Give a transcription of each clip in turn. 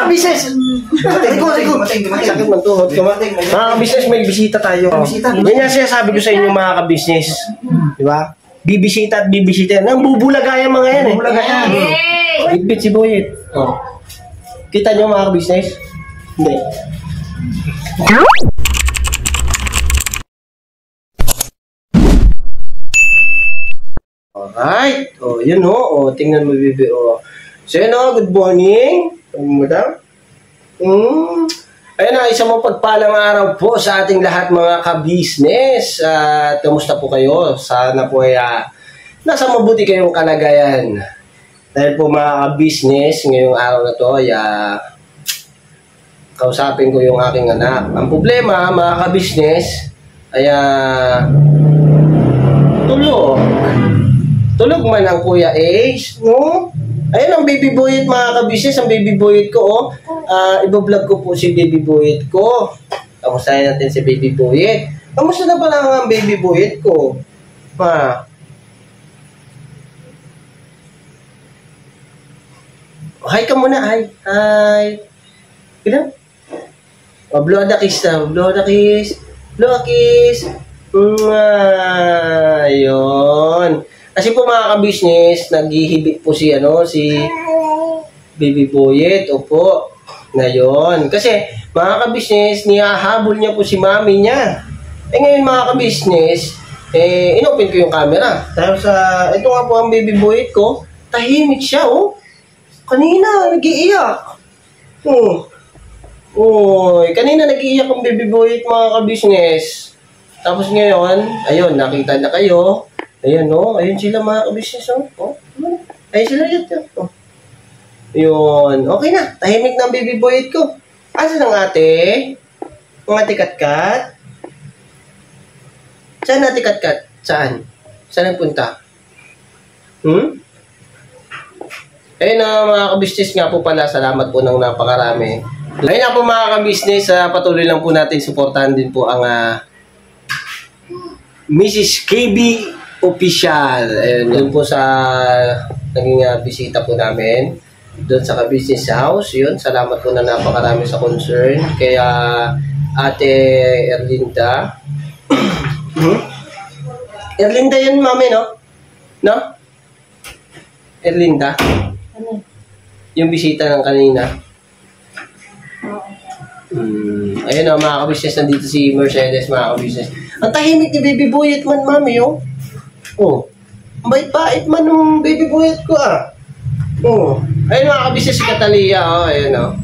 ka-business! Sakit man tuhod. Mga ka-business, may bisita tayo. Yan yung sinasabi ko sa inyo mga ka-business. Di ba? Bibisita at bibisita. Nang bubulagaya mga yan eh. Bubulagaya. Bitbit si Boyet. Oh. Kita nyo mga ka-business? Hindi. Alright. Oh, yun o. Oh, tingnan mo, bibi. Oh. So, yun o. Good morning. Madam. Ayun na, isang mapagpalang araw po sa ating lahat mga ka-business. At kamusta po kayo? Sana po ay nasa mabuti kayong kalagayan. Dahil po mga ka-business, ngayong araw na to ay kausapin ko yung aking anak. Ang problema mga ka-business ay tulog man ang Kuya Ace, no? Ayun ang baby boyet mga ka-business, ang baby boyet ko, oh. Ibo-vlog ko po si baby boyet ko. Kamustahin natin si baby boyet. Kamusta na pala ang baby boyet ko? Ha? Hi ka muna, hi. Hi. Gano'n? Oh, blow the kiss na. Blow the kiss. Blow a kiss. Ayun. Kasi po mga ka-business, naghihibik po si baby boyet. Opo. Ngayon. Kasi mga ka-business, niyahabol niya po si mami niya. Ngayon mga ka-business, inopen ko yung camera. Dahil ito nga po ang baby boyet ko, tahimik siya, oh. Kanina, nag-iiyak. Kanina nag-iiyak ang baby boyet mga ka-business. Tapos ngayon, ayun, nakita na kayo. Ayun, no? Ayun sila mga ka-business, oh. Ayun sila yun. Oh. Yun. Okay na. Tahimik na ang baby boyet ko. Asa ng ate? Ang ate kat-kat? Saan ate kat-kat? Saan? Saan nagpunta? Ayun na mga ka-business nga po pala. Salamat po ng napakarami. Ayun na po mga ka-business. Patuloy lang po natin. Suportahan din po ang Mrs. KB Official. Ayun, yun po sa naging bisita po namin doon sa ka-business house. Yun, salamat po na napakarami sa concern. Kaya Ate Erlinda. Erlinda yun, mami, no? No? Erlinda? Ano? Yung bisita ng kanina. Ayun o, mga ka-business, nandito si Mercedes, mga ka-business. Ang tahimik ni baby boyet man, mami, oh. Oh, bait-bait man ng baby boyet ko, ah. Oh, ayun mga ka-business, si Catalia, oh, ayun, oh.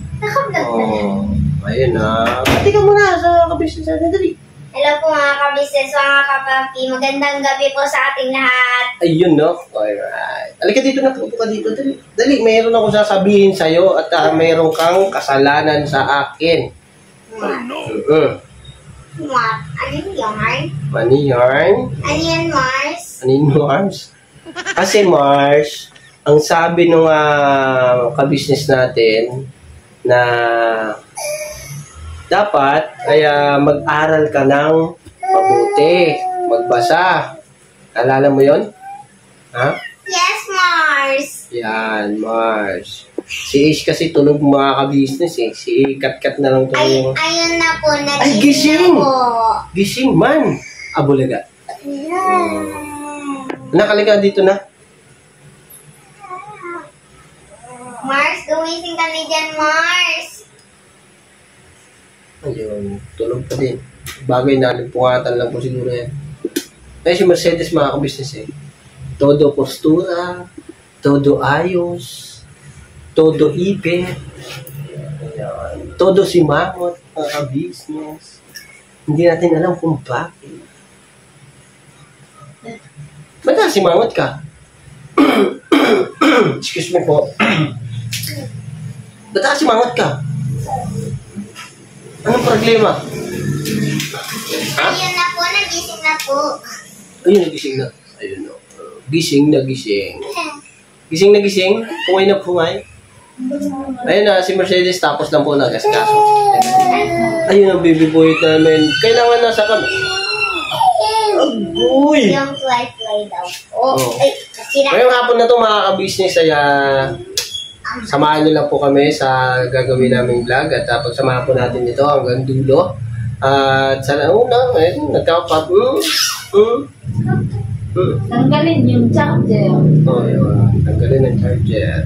Oh, ayun, ah. Pati ka muna sa ka-business, dali. Hello po mga ka-business, mga kapapi. Magandang gabi po sa ating lahat. Ayun, no? Alright. Halika dito na, pupo ka dito. Dali, dali. Mayroon akong sasabihin sa'yo at mayroon kang kasalanan sa akin. What? What? Ano yarn? Ano yarn? Ano yan, Mars? Ano yung Mars? Kasi Mars, ang sabi nung ka-business natin na dapat kaya mag-aral ka ng mabuti, magbasa. Alala mo yon? Ha? Yes, Mars. Yan, Mars. Si Ish kasi tulog mga ka-business eh. Si Kat-Kat na lang tulog. Ayun na po, nagising ay, gising! na po. Gising man! Abulaga. Nakalika dito na. Mars, gumising ka na dyan, Mars. Ayun, tulog pa din. Bagay na, nagpungatan lang po siguro yan. Ay, si Mercedes mga ka-business eh. Todo postura, todo ayos, todo ipin, todo simangot, mga ka-business. Hindi natin alam kung bakit. Ba't na simangot ka? Excuse me po. Ba't na simangot ka? Anong problema? Ha? Ayun na po, nagising na po. Ayun, nagising na. Ayun, no. Gising na gising. Gising na gising? Pungay na pungay? Ayun na, si Mercedes tapos lang po nagaskaso. Ayun ang baby boy namin. Kailangan nasa kami. Agoy! Yung fly daw. Oh, ay, sira. Ngayong hapon na ito mga ka-business ay samahan nyo lang po kami sa gagawin naming vlog at pagsamahan po natin ito hanggang dulo. At sa una, nagkapat. Tanggalin yung charger. Oh, yun. Tanggalin ang charger.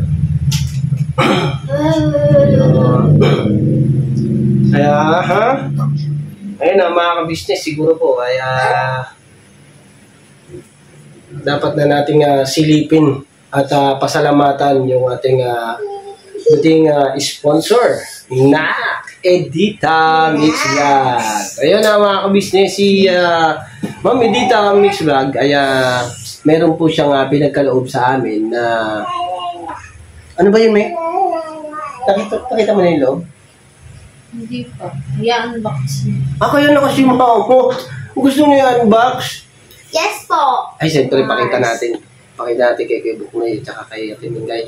Kaya, ayun na mga ka-business, siguro po, kaya dapat na nating silipin at pasalamatan yung ating buting sponsor na Edita Mix Vlog. Ayun na mga ka-business, si Ma'am Edita Mix Vlog ay meron po siyang pinagkaloob sa amin na ano ba yun, May? Pakita mo na yung loob? Hindi pa. I-unbox niya. Ako yun na kasi mukha mo. Gusto niyo i-unbox? Yes po. Ay, siyempre, pakita natin. Pakita natin kay Buknoy at saka kay Timingay.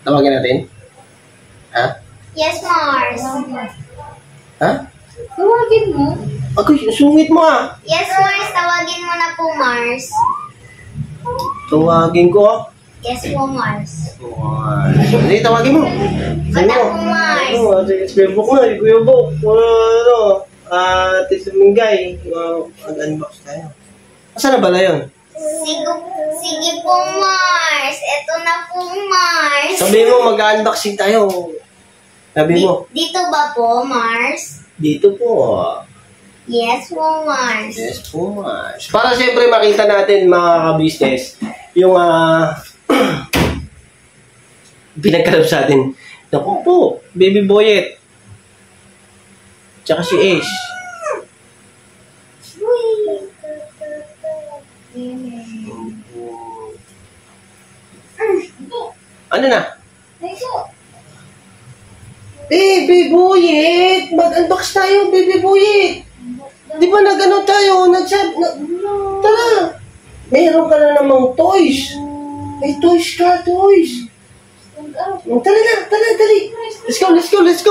Tawagin natin? Ha? Yes, Mars. Ha? Tawagin mo. Ako, sungit mo Yes, Mars. Tawagin mo na po, Mars. Tawagin ko Yes po, Mars. Hindi, tawagin mo. Bata po, Mars. Ano, kay Buknoy, Kuya Buk. Ano, Timingay. Mag-unbox tayo. Saan na pala yun? Sige po, Mars. Ito na po, Mars. Sabi mo, mag-unboxing tayo. Sabi mo. Dito ba po, Mars? Dito po. Yes po, Mars. Yes po, Mars. Para siyempre makita natin mga ka-business, yung pinagkalap sa atin. Naku po, Baby Boyet. Tsaka si Ace. Ano na? Baby Boyet! Mag-unbox tayo, Baby Boyet! Di ba nag-ano tayo? Tara! Meron ka na namang toys! May toys ka, toys! Tara na, dali! Let's go! Let's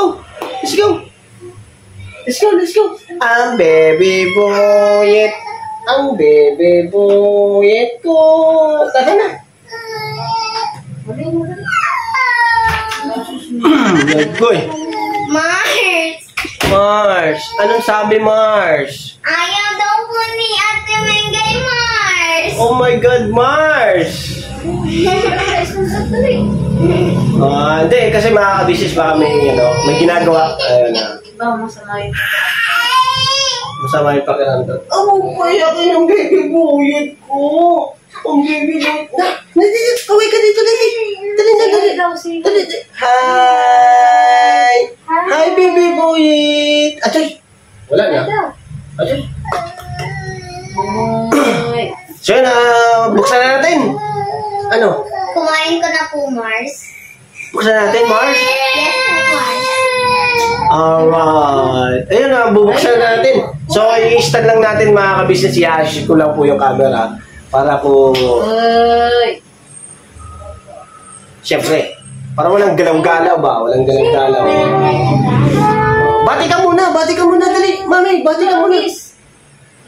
go! Ang Baby Boyet! Ang Baby Boyet ko! Tara na! Naggoy! Mars! Anong sabi, Mars? Ayaw daw po ni Ate Mengay, Mars! Oh my God, Mars! Hindi, kasi mga ka-business baka may ginagawa. Ayun na. Iba, masama yun. Masama yung pakiramdam. Kaya kayo ng Baby Boyet ko. Ang Baby Boyet. Kaway ka dito, dali. Dali. Hi! Hi, Baby Boyet! Atay! Wala na. Atay! So yun, buksan na natin. Ano? Kumain ko na po, Mars. Buksan natin, Mars? Yes po, Mars. Alright. Ayun na, bubuksan na natin. So, i-start lang natin mga ka-business. I-hash ko lang po yung camera para po, siyempre, para walang galaw-galaw ba? Walang galaw-galaw. Bati ka muna, dali. Mami, bati ka muna.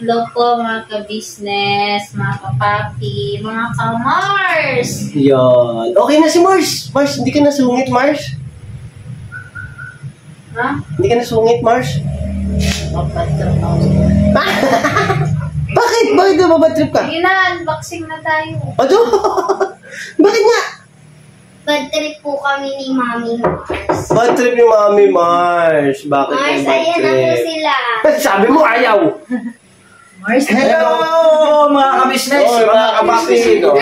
Hello po mga ka-business, mga kapapi, mga ka-Mars! Yan. Okay na si Mars. Mars, hindi ka nasungit, Mars? Ha? Hindi ka nasungit, Mars? Mapatrap ako. Bakit? Bakit na babatrip ka? Sige na, unboxing na tayo. Ano? Bakit nga? Bad trip po kami ni Mami Mars. Bad trip ni Mami Mars. Bakit Mars, bad ayan na po trip? sila. Sabi mo ayaw. Mars, Hello, mga ka-business! Oh, mga ka-business, no?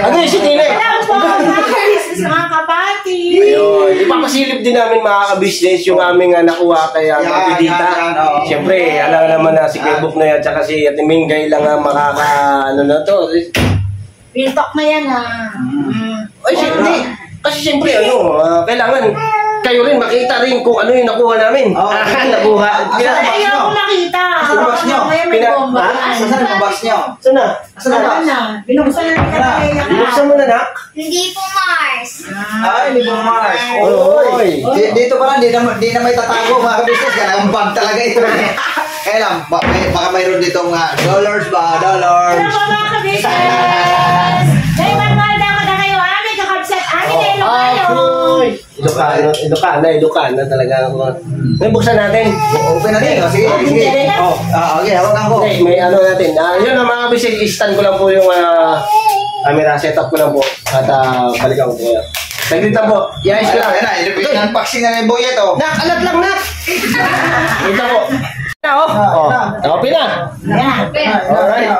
Ano yung sinili? hello po mga ka-business, mga kapapi! Ayun, ipapasilip din namin mga ka-business yung aming nakuha kay Ate Dita. oo. Siyempre, alam naman na si Kebuk na yan, tsaka si Ate Mingay lang ang ano na to. Real talk na yan Ay, siyempre. Kasi siyempre, kailangan kayo rin makita rin kung ano yung nakuha namin. Oo. Nakuha. Ay, ako nakita! Asan ang box nyo? Ngayon may bomba. Saan ang box nyo? Saan na? Asan ang box? Binuksan na kita. Binuksan mo na, nak? Hindi po, Mars. Ay, Libong Mars. Oy. Dito pala, di na may tatago mga ka-business. Kailangan bag talaga ito. Kaya lang, baka mayroon ditong dollars ba? Dollars. Hello po mga ka-business! Dahil magmahal na ako na kayo, aming kakabsat, aming Apoy! Ilocana talaga ako. Ngayon buksan natin. Open natin. Sige, sige. Oh. Okay, hawakan ko. Okay, may ano natin. Yun ang mga bisig, stand ko lang po yung camera, setup ko lang po. At balikan ko po yan. Saglit lang po. Yes lang. Ayan na, unboxing na ng boy ito. Nak, alat lang nak! Ito po. Open na. Alright.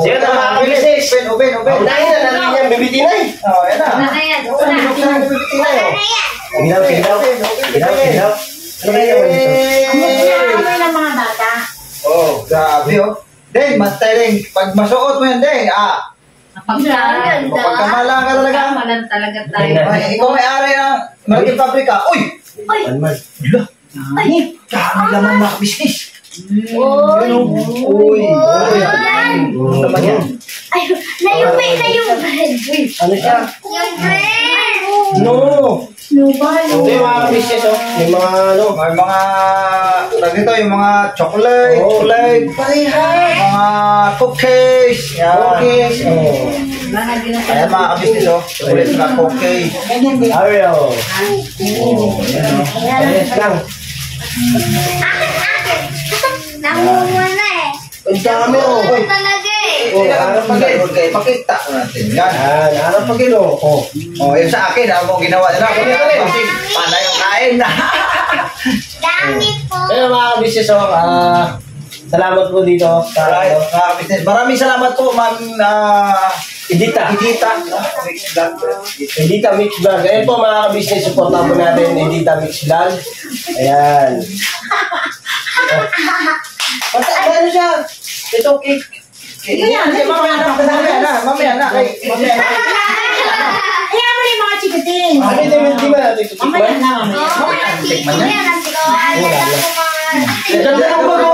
Sige na mga kabisnes. Open. Unahin na natin yan, bibitinay. Ayan na. Ayan, Buksan na bibitinay. Ginaw. Ano kaya naman ito? Kami ng mga bata. Oh, grabe oh. Deng, matay Deng. Pag masuot mo yan, Deng, Ganda. Pagkamala ka talaga. Kamalan talaga tayo. Ay, ikaw may-ari ng malaking pabrika. Uy! Manman. Ay! Dami naman mga business. Uy. Uy! Ano naman yan? Ay, nayupi na yung bread. Ano siya? Yung bread. No! Snowball. Hindi, mga kabisnes, oh. May mga ano. May mga, tag dito, yung mga chocolate, mga cookies. Yan. Cookies. Oh. Ayan mga kabisnes, oh. Chocolate na cookies. Ganyan din. Ariel. Ayan. Ayos lang. Akin. Namuha na eh. Ang dami, oh. Namuha talaga eh. Oh, harap pa din. Pakita natin. Yan. Yan, harap pa din, oh. Oh. Oh, yung sa akin, ano mo ginawa nila? Paano yung kain na? Dami po. Ayun, mga kabisnes, oh. Salamat po dito. Alright, mga kabisnes. Maraming salamat po, ma'am. Edita. Edita Mix Vlog. Ayun po mga kabisnes, supportan po natin Edita Mix Vlog. Ayan. Ano siya? Ito cake. Mamaya na. Ayan mo yung mga chikiting. Hindi ba natin ito? Mamaya na, mamaya. Tikman niya.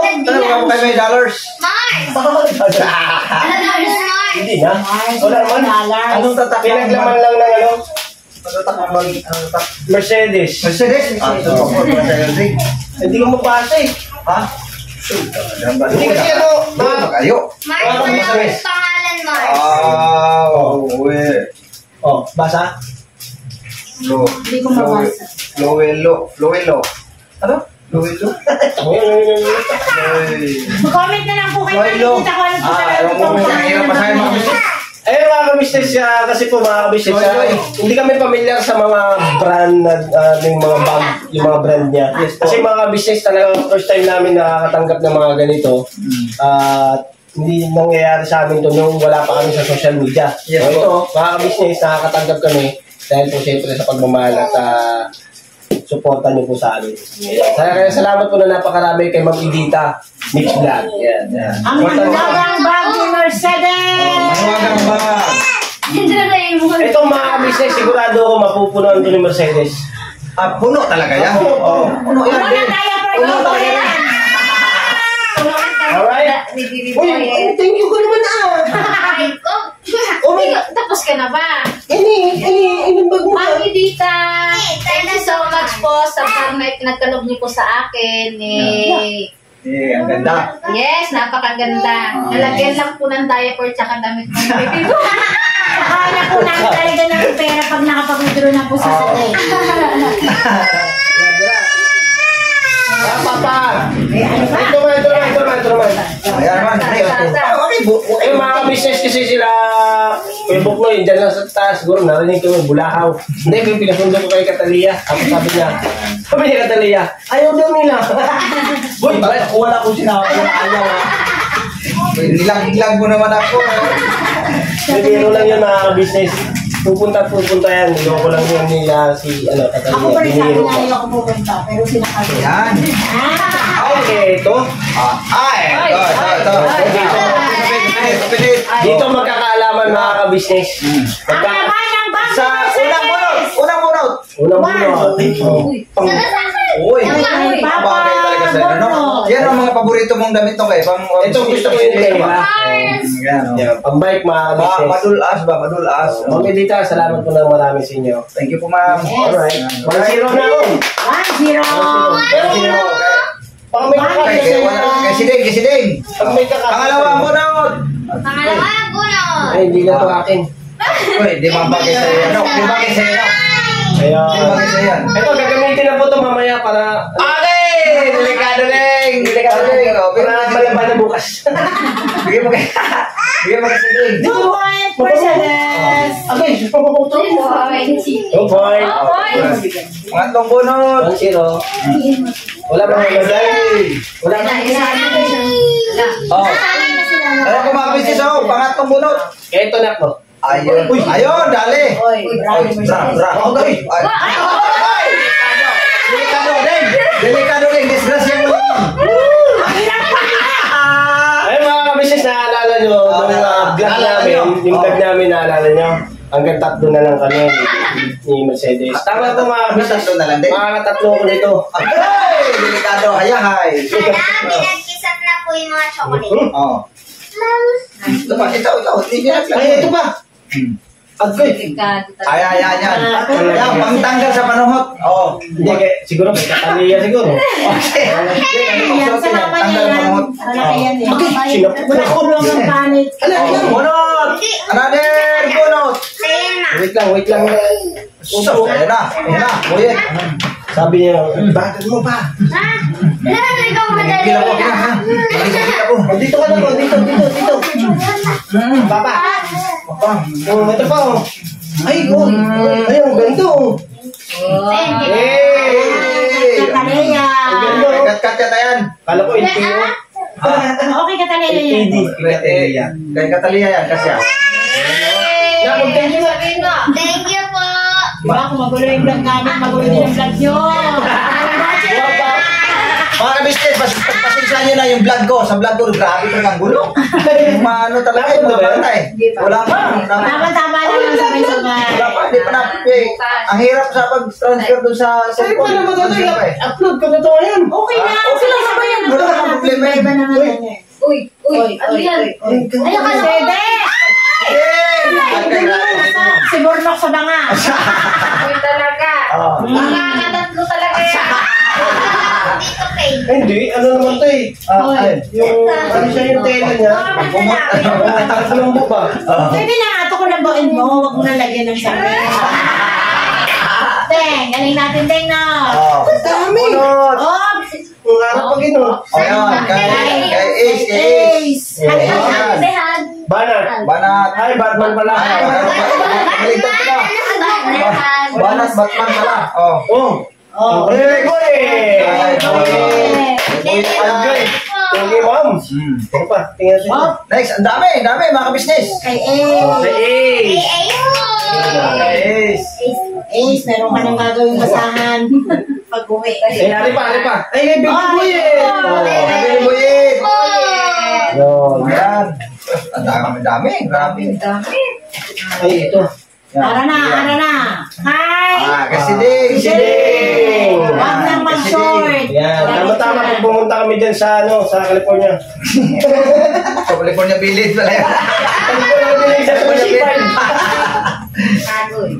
Mars! Kaya may dollars. Hindi na. Wala naman. Anong tatak? Pinaglaman lang ng ano? Anong tatak? Mercedes. Mercedes? Ito po, Mercedes. Hindi ko mapasa eh. Ha? Hindi kasi ano, Kayo. Mars, wala akong pangalan, Mars. Uwe. Oh, basa? Hindi ko mabasa. Lowelo. Ano? Lowelo? Mag-comment na lang po kayo. Nakikita ko ano po sa Ayun mga kabisnes, kasi po mga kabisnes, hindi kami pamilyar sa mga brand na yung mga bag, yung mga brand niya. Kasi mga kabisnes talaga first time namin nakakatanggap ng mga ganito. Hindi nangyayari sa amin to nung wala pa kami sa social media. So ito, mga kabisnes, nakakatanggap kami dahil po siyempre sa pagmamahal at supportan niyo po sa amin. Kaya salamat po na napakarami kay Ma'am Edita Mix Vlog. Yan. Ang magandang bag ni Mercedes! Mahiwagang bag. Itong mga kabisnes, sigurado ako mapupunuan ko ni Mercedes. Puno talaga yan. Puno yan. Wala tayo per Puno talaga yan. Alright? Uy, thank you ko naman Oh my God, tapos ka na ba? Ini bag mo. Mami Dita, thank you so much po sa pag may pinagkalob niyo po sa akin. Ang ganda. Yes, napakaganda. Nalagyan lang po ng diaper tsaka damit ng baby ko. Akala ko na talaga ng pera pag nakapag-withdraw na po sa sakit. Papa! Ito naman. Ayan naman. Eh, mga business kasi sila, may book mo, dyan lang sa taas, siguro narinig ko may bulahaw. Hindi, pinasundo ko kay Catalia. Ako sabi niya, Catalia, ayaw daw nila. Boy, wala kong sinabi na ayaw. Nilang mo naman ako. Biro lang yun mga business. Pupunta yan. Niloko lang yun nila si Catalia. Ako pa rin sabi na ayaw ako pupunta, pero sinakabi. Yan. Okay, ito. Ito. Dito magkakaalaman mga ka-business. Ang laman ng bag Sa unang bunot. Unang buno. Uy. Ay, Papa, Bagay talaga sa ano. Yan ang mga paborito mong damit to kay. Ito gusto ko yung tema. Yan. Pang-bike mga business. Madulas. Ma'am Edita, salamat po ng marami sa inyo. Thank you po, ma'am. Alright. 1-0 na ako. 1-0. Pag may kakasya Kay Sideng. Pag may kakasya. Pangalawang bunot. Pangalawa, bunot. Ay, hindi na to akin. Uy, di ba bagay sa'yo? Di bagay sa'yo? Ayan. Mag-isa yan. Ito, gagamitin na po ito mamaya para... Okay! Delikado Ding! Delikado Ding! Oh, Para malaban na bukas. Bigyan mo kay... Bigyan mo kay si Ding. 2 point for Celeste. Okay, papaputo mo. 2 point. Pangatlong bunot. 1-0. Wala ba mga lagay? Wala ba? Oh. Alam ko mga business, oh. Pangatlong bunot. Ito na po. Ayun. Ayun, dali. Oy, bravo. Bra. Okay. Ay. Delikado Ding. Delikado Ding. Disgrasya mo. Ay mga kabisnes, naalala nyo, nung vlog namin, yung vlog namin naalala nyo, hanggang 3 na lang kami ni Mercedes. Tama ito mga kabisnes, Tatlo na lang din. makakatatlo ko nito. Ay! Delikado. Hayahay. Pinag-kisap na po yung mga chocolate. Oh. Ito pa. Hindi Ay, ito pa! Agoy! Ayan. Yan, pangtanggal sa panuhot. Oo. Hindi, siguro may kataliya siguro. Okay. Yan sa mama niya yan. Wala yan eh. Sinapot Wala na. kulong ng panit. Bunot! Another bunot! Sa'yo na. Wait lang. Sus, ayan na. Buyet. Sabi niya, bakit mo pa? Ha? Lalagay ko madali. Gila po, gila ha. Gila po. Dito ka na po, dito. Papa. Ito pa oh. Ay, ang ganda oh. Hey! Katalaya. Ang ganda oh. Kat yan tayan. Kala ko LPO. Okay, Katalaya yan. Kay Katalia yan, kasi ah. Thank you. Thank you po. Diba, kung magulo yung vlog namin, magulo din yung vlog nyo. Mga ka-business, pasensya nyo na yung vlog ko. Sa vlog ko, grabe talagang gulo. Maano talaga yung mga bata eh. Wala pa. Tama-tama lang ang sabay-sabay. Wala pa, hindi pa na-pay. Ang hirap sa pag-transfer doon sa Sa'yo pa naman ito, upload ko na ito ngayon. Okay na, sabay-sabay yan. Wala kang problema eh. Iba naman yan eh. Uy, ano yan? Ayaw ka, Sede! Si Bornok sa banga. Uy, talaga. Nakakatatlo talaga yan. Dito kay. Hindi, ano naman ito eh. Yung, ano siya yung tela niya. Tatlong buba. Pwede na, ato ko na buin mo. Huwag mo na lagyan ng sabi. Teng, galing natin, Teng, no? Dami. Bunot. Oh, Kung ano pag ino. Ayun, kay Ace. Ace. Ayan. Banat. Banat. Ay, Batman pala. Maligtad pala. Banat, Batman pala. Oh. Oh. Ay, boy. Agay. Thank you, ma'am. Ito pa, tingnan siya. Oh, Next, ang dami mga kabisnes. kay Ace. Hey. Ace. Ace, meron ka nang gagawing basahan. Pag-uwi. Ay, ari pa. Ay, may big boy eh. Sabi ni Buyit. Yun. Ayan. Ang dami. Grabe. Ay, ito. Ara na. Hi! Kasi Ding. Huwag nang mag-short. Yan. Tama-tama pag pumunta kami dyan sa, sa California. Sa California Village pala yan. California sa Sushi-Five. Agoy.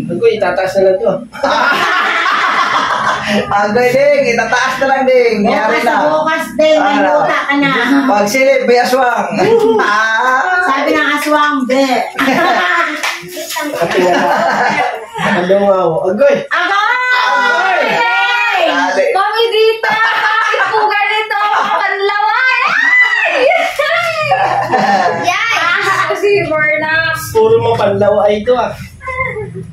Agoy, itataas na lang ito. Agay Ding. Itataas na lang Ding. Yari na. Bukas din, may luta ka na. Pagsilip, may aswang. Sabi ng aswang, be. Ano wow. Agoy. Agoy! Hey! Dali. Kami dito. Bakit po ganito? Panlaway. Si Bornax. Puro mapanlaw ay ito ah.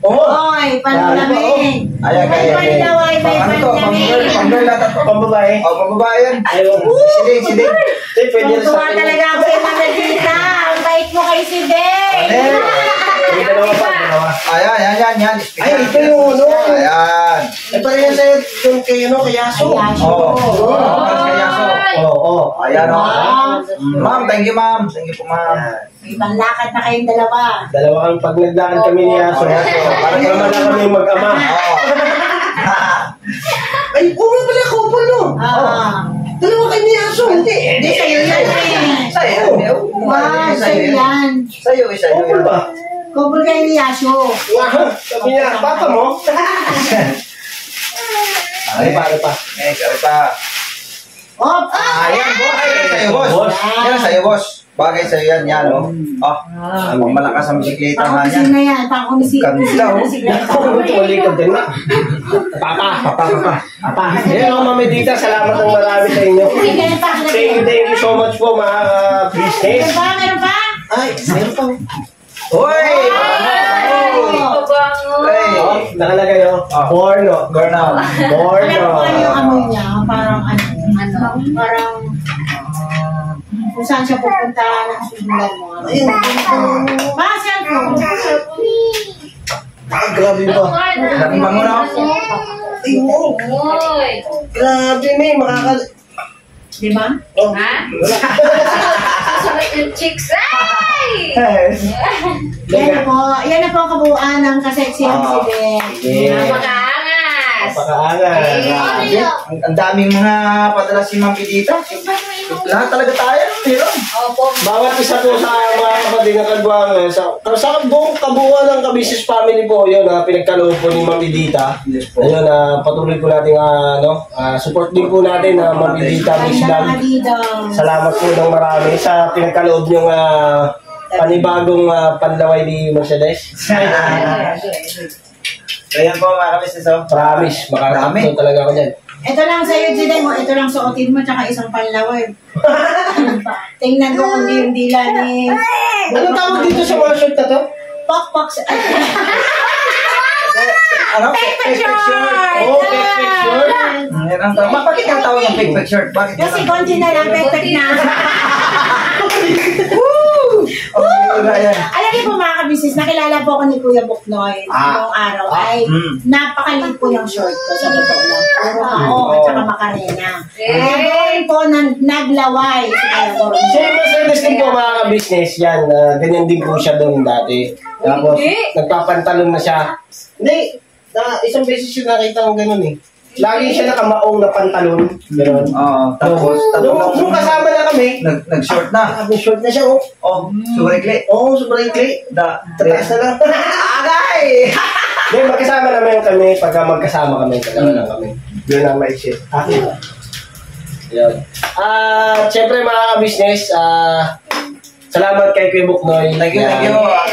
Oo. Oy, panlamig. Ayan, May panlaway, may panlamig. Pang-girl na tatlo. Pambabae. O, pambabae yan. Ayun. Si Ding. Ay, pwede na Tuwa talaga ako kay Manalita. Ang bait mo kay si Deng. May dalawa pa. Ayan. Ay, ito yung ano. Ayan. Ay, parehas sa yung kay ano, kay Yaso. Oh. Oo. Ayan o. Ma'am, thank you ma'am. Thank you po ma'am. May panlakad na kayong dalawa. Dalawang pag naglakad kami ni Yaso. Parang naman na kami mag-ama. Ay, nga pala couple no. Dalawa kayo ni Yaso. Hindi, sa'yo yan eh. Sa'yo. Wow, sa'yo yan. Sa'yo. Couple ba? Couple kayo ni Yasho. Sabi niya, papa mo? Ay, pare pa. Eh, sorry pa. Op! Ayan, boss. Ayan, sa'yo, boss. Boss. Yan, sa'yo, boss. Bagay sa'yo yan, yan, oh. Pang malakas ang bisikleta nga Pang-kumisin yan. na yan. Pang-kumisin. Ganda, oh. Tumalikod din na. Papa. Ayan, Mami Dita, salamat ng marami sa inyo. Thank you so much po, mga business. Meron pa? Ay, meron pang. Hoy! Oh, nakalagay oh. Porno. Burnout. Porno. Ano yung amoy niya? Parang parang kung saan siya pupunta ng signal mo. Pasyan ko. Grabe ba? Ang bango na. Grabe, may Di ba? Oh. Susunod yung chicks. Ay! Yan na po ang kabuuan ng kaseksihan si Ben. Yeah. Napakaangas. Napakaangas. Grabe. Ang daming mga padala si Ma'am Pidita. Lahat talaga tayo. Pero, Opo. Bawat isa po sa mga kapatid na kagwang sa buong kabuuan ng Kabisnes family po, yun, pinagkaloob po ni Ma'am Dita. Ayun, patuloy po natin, support din po natin na Ma'am Dita, Miss Vlog. Salamat po ng marami sa pinagkaloob yung panibagong panlaway ni Mercedes. ayan po mga kabisnes. Promise, makakapito talaga ako dyan. Ito lang sa'yo, Jiden. Ito lang suotin mo, tsaka isang panlaway. Tingnan ko kung yung dila ni... Ano tawag dito sa mga shirt na to? Pok-pok. Ano? Paper shirt! Oh, perfect shirt. Yan ang tawag. Bakit ang tawag ng fake shirt? Bakit Kasi konti na lang, perfect na. Alam niyo po mga kabisnes, nakilala po ako ni Kuya Buknoy noong araw ay napakalit po yung short ko sa totoo lang. Puro ako at saka makarena. Kaya doon po naglaway si Kuya Buknoy. Si Mercedes din po mga ka-business yan. Ganyan din po siya doon dati. Tapos nagpapantalon na siya. Hindi, isang beses yung nakita ko ganun eh. Lagi siya nakamaong na pantalon. Ganun. Oo. Tapos, Nung kasama na kami, nag-short na. short na siya oh. Oh, surekli. Oo, sobrang ikli. Tataas na lang. Agay! Hindi, magkasama naman kami. Pagka magkasama kami, talaga lang kami. Yun ang maisip. Akin. Yun. Siyempre mga ka-business, salamat kay Kuya Buknoy. Thank you.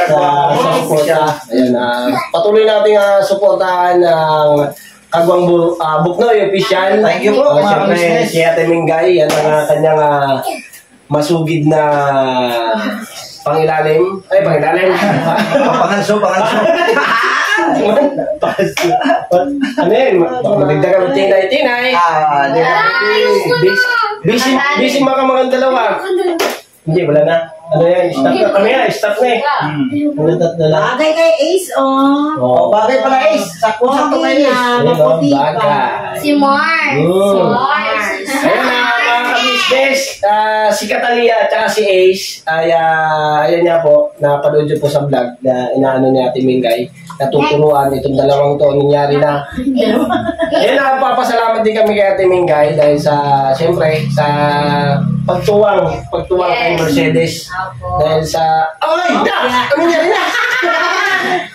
Sa suporta. Ayan, patuloy natin suportahan ng Kagwang Buknoy official. Thank you po, mga Siyempre, business. si Ate Mingay, yan ang kanyang masugid na pangilalim. Ay, pangilalim. Panganso. Ano yun? Magdagdagan ng tinay-tinay. Busy mga dalawa. Hindi, wala na. Ano yan? Stop na kami yan. Stop na eh. Natat na lang. Bagay kay Ace, oh. Oh, Bagay pala Ace. Sakto kay Ace. Ayun, maputi pa. bagay. Si Mars. Ayun na, mga ka-business. Si Catalia at si Ace, ayan niya po, napanood niyo po sa vlog na inaano ni Ate Mingay. Natuturuan itong dalawang to, nangyari na. Ayun na, papasalamat din kami kay Ate Mingay dahil siyempre, sa pagtuwang kay Mercedes. Dahil sa... Ay! Ano nangyari na?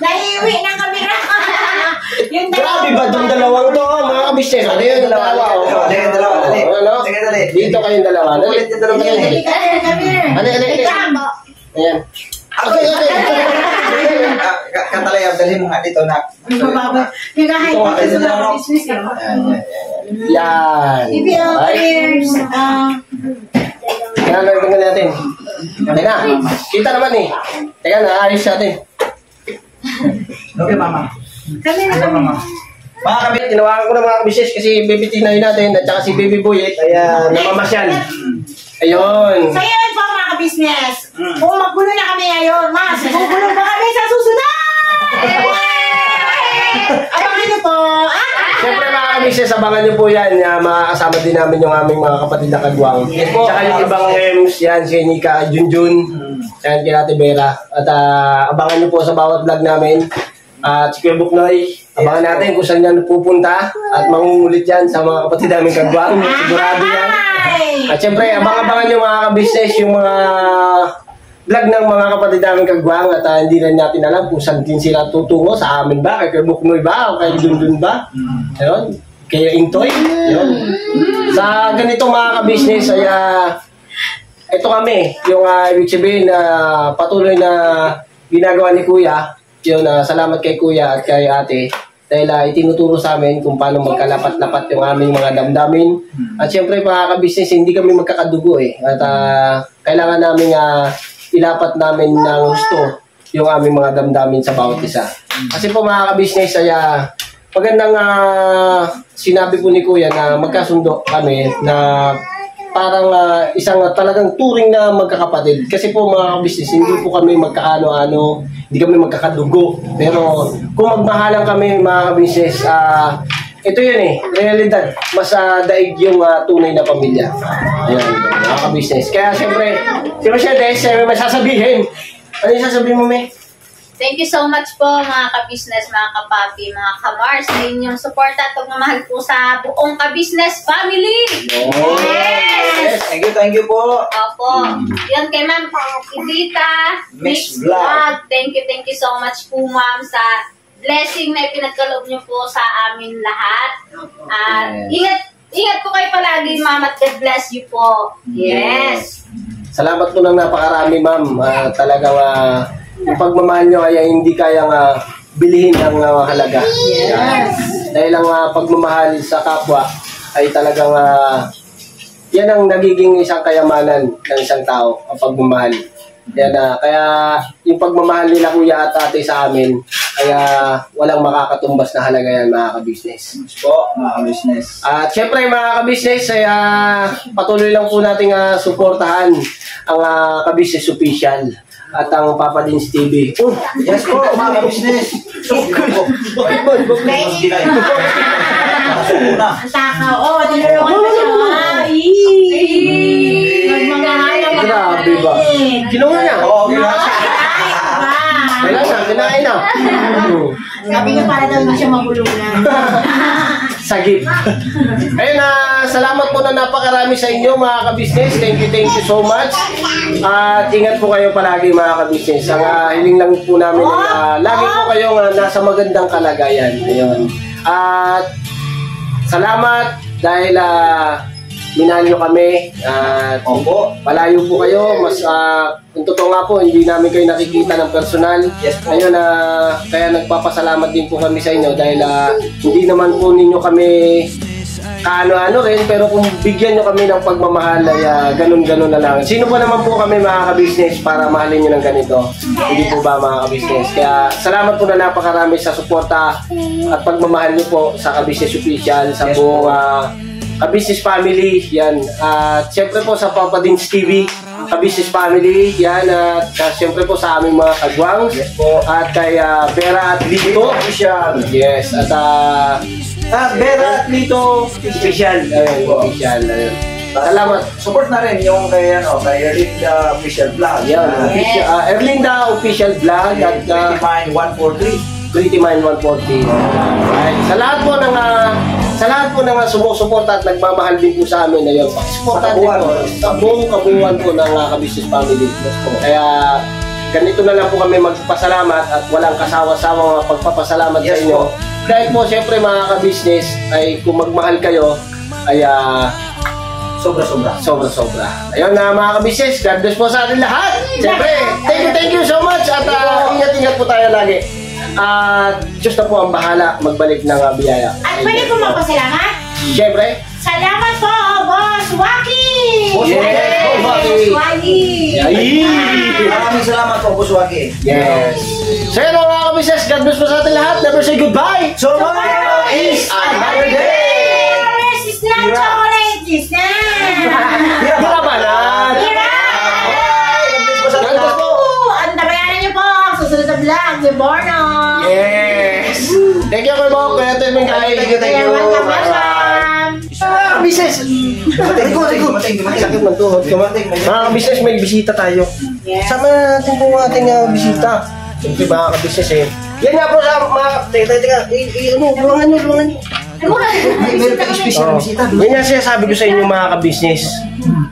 Naiiwi ng kamera. Yung Grabe ba itong dalawang to, mga kabisnes? Ano yung dalawa? Dali. Dito kayong dalawa. Ulit yung dalawa. Dali ka na, kamera. Ano? Ayan. Katalaya, dalhin mo nga dito na. Yung kahit sa mga business, Yan. BPL players, Yan, tingnan natin. Teka, kita naman eh. Teka, naayos natin. Okay, mama. kami na kami. Mga kabit, tinawagan ko na mga kabisnes kasi baby Tinay natin at saka si baby Boyet ay namamasyal. Ayun. So yun po mga ka-business. Kung maggulo na kami ngayon, mas gugulo pa kami sa susunod! Abangan nyo po! Siyempre mga kabisnes, abangan nyo po yan. Makakasama din namin yung aming mga kapatid na kagwang. Tsaka yung ibang Ems, yan, si Nika Junjun, yan, kina Ate Vera. At abangan nyo po sa bawat vlog namin. At si Kuya Buknoy, abangan natin kung saan yan pupunta at mangungulit yan sa mga kapatid namin kagwang. Sigurado yan. At siyempre, abang-abangan nyo mga ka-business yung mga vlog ng mga kapatid namin kagwang at hindi rin natin alam kung saan din sila tutungo, sa amin ba, kay Buknoy ba, o kay Dundun ba. Ayun, kay Intoy. Ayun. Sa ganito mga ka-business ay ito kami, yung ibig sabihin na patuloy na ginagawa ni Kuya. Yun, salamat kay Kuya at kay Ate. Dahil itinuturo sa amin kung paano magkalapat-lapat yung aming mga damdamin. At syempre mga ka-business, hindi kami magkakadugo eh. At kailangan namin ilapat namin ng gusto yung aming mga damdamin sa bawat isa. Kasi po mga ka-business ay magandang sinabi po ni Kuya na magkasundo kami na parang isang talagang turing na magkakapatid. Kasi po mga business, hindi po kami magkaano-ano, hindi kami magkakadugo. Pero kung magmahalan kami mga business, ito yun eh, realidad. Mas daig yung tunay na pamilya. Ayan, mga business. Kaya siyempre, si Mercedes, may masasabihin. Ano yung sasabihin mo, May? Thank you so much po mga ka-business, mga kapapi, mga kamars sa inyong support at pagmamahal po sa buong ka-business family. Yes! Thank you po. Opo. Yan kay Ma'am Idita, Mix Mix Vlog. Vlog. Thank you so much po Ma'am sa blessing na ipinagkaloob niyo po sa amin lahat. At ingat po kayo palagi Ma'am at God bless you po. Yes. Salamat po ng napakarami, Ma'am. Talagang yung pagmamahal nyo ay hindi kayang bilihin ng halaga. Yes. Dahil ang pagmamahal sa kapwa ay talagang yan ang nagiging isang kayamanan ng isang tao, ang pagmamahal. Yan, kaya yung pagmamahal nila Kuya at Ate sa amin, kaya walang makakatumbas na halaga yan mga ka-business. Po, mga ka-business. At syempre mga ka-business, ay patuloy lang po nating suportahan ang ka-business official at ang Papa Dins TV. Yes po, mga ka-business. Ang takaw. Dinulungan pa siya. Nagmamahalang Grabe ba? Ginawa niya? Oo, ginawa siya. Kinain na. Sabi niya para daw na siya mabulungan. Sagip. Ayun salamat po na napakarami sa inyo mga ka-business. Thank you so much. At ingat po kayo palagi mga ka-business. Ang hiling lang po namin lagi po kayong nasa magandang kalagayan. Ayun. At salamat dahil minahal nyo kami. At palayo po kayo. Mas kung totoo nga po, hindi namin kayo nakikita ng personal. Yes po. Ayun, kaya nagpapasalamat din po kami sa inyo dahil hindi naman po ninyo kami kaano-ano rin, pero kung bigyan nyo kami ng pagmamahal ay ganun-ganun na lang. Sino po naman po kami mga ka-business para mahalin nyo ng ganito? Hindi po ba mga ka-business? Kaya salamat po na napakarami sa suporta at pagmamahal nyo po sa ka-business official, sa buong ka-business family. Yan. At siyempre po sa Papa Dins TV, ka-business family. Yan. At siyempre po sa aming mga kagwang. Yes po. At kay Vera at Lito. Yes. At Vera at Lito Special. Ayun, official. Ayun. Salamat. Support na rin yung kay Erlinda Official Vlog. Yan. Erlinda Official Vlog at Pretty Mind 143. Pretty Mind 140. Right. Sa lahat po ng sumusuporta at nagmamahal din po sa amin, ayun, pakisuportahan din po sa buong kabuuan po ng ka-business family. Kaya ganito na lang po kami magpasalamat at walang kasawa-sawang pagpapasalamat sa inyo. Dahil po siyempre mga ka-business ay kung magmahal kayo ay sobra-sobra. Ayun na mga ka-business, God bless po sa atin lahat. Siyempre, thank you so much at ingat-ingat po tayo lagi. At Diyos na po ang bahala magbalik ng biyaya. At pwede po magpasalamat? Siyempre, Salamat po, Boss Waki! Boss Waki! Maraming salamat po, Boss Waki. Yes. So yun mga ka-business, God bless po sa atin lahat. Never say goodbye. Tomorrow is another day. Is not chocolate, is Hirabanan. God bless po. Antabayanan niyo po ang susunod na vlog ni Borno. Yes. Thank you, Kuya Bok. Kaya ito yung Thank you. Kaya welcome, welcome. Business. Sakit man tuhod. Mga business, may bisita tayo. Yes. Sama natin po ating bisita. Siyempre mga ka-business eh. Yan nga po sa mga... Teka. Luwangan nyo. Meron kang special bisita. Yan nga siya sabi ko sa inyo mga ka-business.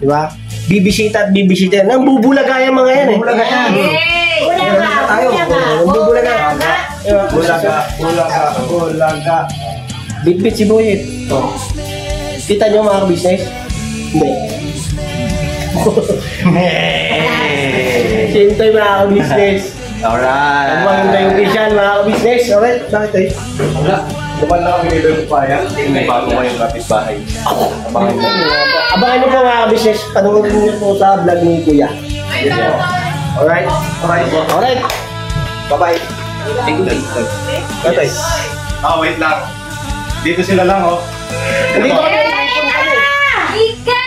Diba? Bibisita at bibisita. Nang bubulaga yung mga yan eh. Bulaga yan. Bulaga. Bitbit si Boy eh. Kita nyo mga ka-business? Hindi. Sintay mga ka-business. Alright. Ang maganda yung vision mga ka-business. Alright, bakit tayo? Wala. Duman lang kami nito yung paya. May bago ngayong kapitbahay. Abangan mo. Abangan niyo po mga ka-business. Panoorin niyo po sa vlog ni Kuya. Alright? Alright. Bye-bye. Okay. Wait lang. Dito sila lang, oh. Dito kami. Ika!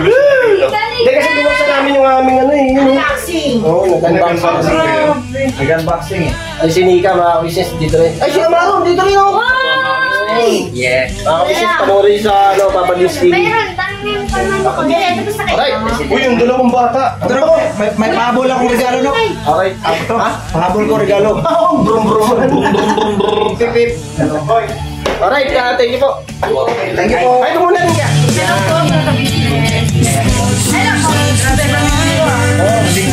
Hindi kasi binuksan namin yung aming ano eh. Yun, eh. Unboxing. Oo, nag-unboxing. Nag-unboxing eh. Ay, si Nika mga ka-business dito rin. Ay, siya Maro, dito rin ako. Yes. Mga ka-business, panoorin sa ano, Papa Dins TV. Mayroon, tanongin pa naman ko. Okay, ito gusto kayo. Alright. Uy, yung dalawang bata. Pero may pahabol akong regalo, no? Okay. Ha? Pahabol ko regalo. Brum brum. Pipip. Alright, thank you po. Thank you po. Ay, ito muna rin ka. Hello po, mga ka-business. Hello po. Oh, big